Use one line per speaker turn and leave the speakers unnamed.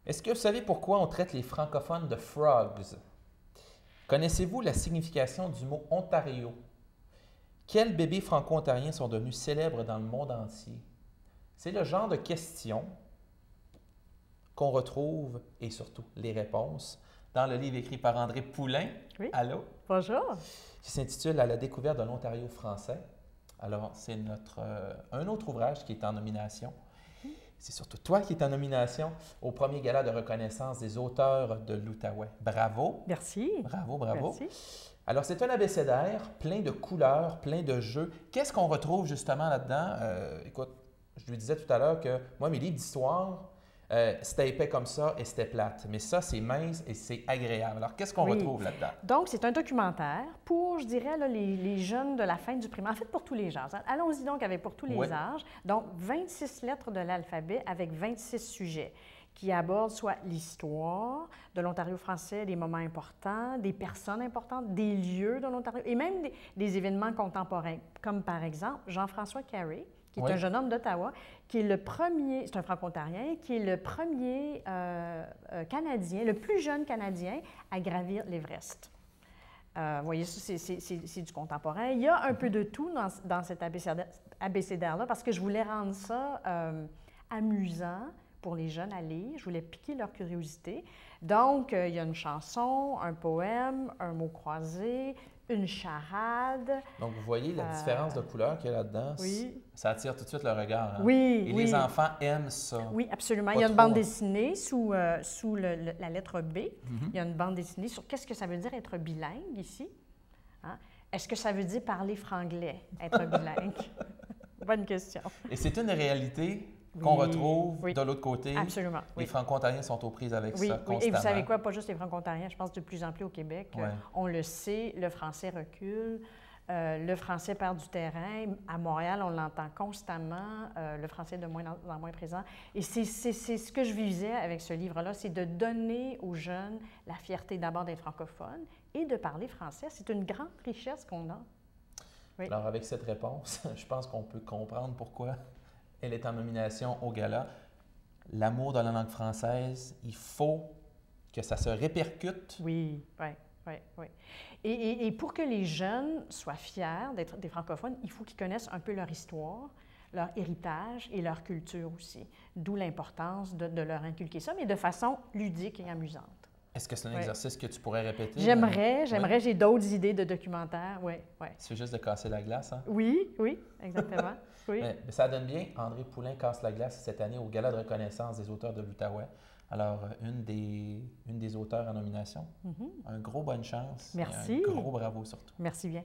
Est-ce que vous savez pourquoi on traite les francophones de frogs? Connaissez-vous la signification du mot Ontario? Quels bébés franco-ontariens sont devenus célèbres dans le monde entier? C'est le genre de questions qu'on retrouve, et surtout les réponses, dans le livre écrit par André Poulain,
Oui.
Allô,
Bonjour.
qui s'intitule À la découverte de l'Ontario français. Alors, c'est un autre ouvrage qui est en nomination. C'est surtout toi qui es en nomination au premier gala de reconnaissance des auteurs de l'Outaouais. Bravo!
Merci.
Bravo, bravo.
Merci.
Alors, c'est un abécédaire plein de couleurs, plein de jeux. Qu'est-ce qu'on retrouve justement là-dedans? Écoute, je lui disais tout à l'heure que moi, mes livres d'histoire, c'était épais comme ça et c'était plate. Mais ça, c'est mince et c'est agréable. Alors, qu'est-ce qu'on
Oui.
retrouve là-dedans?
Donc, c'est un documentaire pour, je dirais, là, les jeunes de la fin du primaire. En fait, pour tous les âges. Allons-y donc avec pour tous les
Oui.
âges. Donc, 26 lettres de l'alphabet avec 26 sujets qui abordent soit l'histoire de l'Ontario français, des moments importants, des personnes importantes, des lieux de l'Ontario et même des événements contemporains, comme par exemple Jean-François Carey, qui est
Oui.
un jeune homme d'Ottawa, qui est le premier, c'est un franco-ontarien, qui est le premier Canadien, le plus jeune Canadien à gravir l'Everest. Vous voyez, c'est du contemporain. Il y a un peu de tout dans cet abécédaire-là parce que je voulais rendre ça amusant pour les jeunes à lire. Je voulais piquer leur curiosité. Donc, il y a une chanson, un poème, un mot croisé, une charade.
Donc, vous voyez la différence de couleurs qu'il y a là-dedans.
Oui.
Ça attire tout de suite le regard. Hein?
Oui,
Et
oui.
les enfants aiment ça.
Oui, absolument.
Pas
Il y a une
trop,
bande
hein.
dessinée sous la lettre B. Il y a une bande dessinée sur qu'est-ce que ça veut dire être bilingue ici. Hein? Est-ce que ça veut dire parler franglais, être bilingue? Bonne question.
Et c'est une réalité qu'on
Oui,
retrouve
oui.
de l'autre côté.
Absolument,
Les
oui.
Franco-Ontariens sont aux prises avec
Oui,
ça
oui.
constamment.
Et vous savez quoi? Pas juste les franco-ontariens, je pense de plus en plus au Québec.
Ouais.
On le sait, le français recule. Le français perd du terrain. À Montréal, on l'entend constamment. Le français est de moins en moins présent. Et c'est ce que je visais avec ce livre-là, c'est de donner aux jeunes la fierté d'abord d'être francophone et de parler français. C'est une grande richesse qu'on a. Oui.
Alors, avec cette réponse, je pense qu'on peut comprendre pourquoi elle est en nomination au gala. L'amour de la langue française, il faut que ça se répercute.
Oui, oui, oui, oui. Et pour que les jeunes soient fiers d'être des francophones, il faut qu'ils connaissent un peu leur histoire, leur héritage et leur culture aussi. D'où l'importance de leur inculquer ça, mais de façon ludique et amusante.
Est-ce que c'est un
Ouais.
exercice que tu pourrais répéter?
J'aimerais,
Ouais.
j'ai d'autres idées de documentaires, oui, oui.
C'est juste de casser la glace, hein?
Oui, oui, exactement. Oui.
Mais ça donne bien. André Poulain casse la glace cette année au Gala de reconnaissance des auteurs de l'Outaouais. Alors, une des auteurs en nomination. Un gros bonne chance.
Merci.
Et un gros bravo surtout.
Merci bien.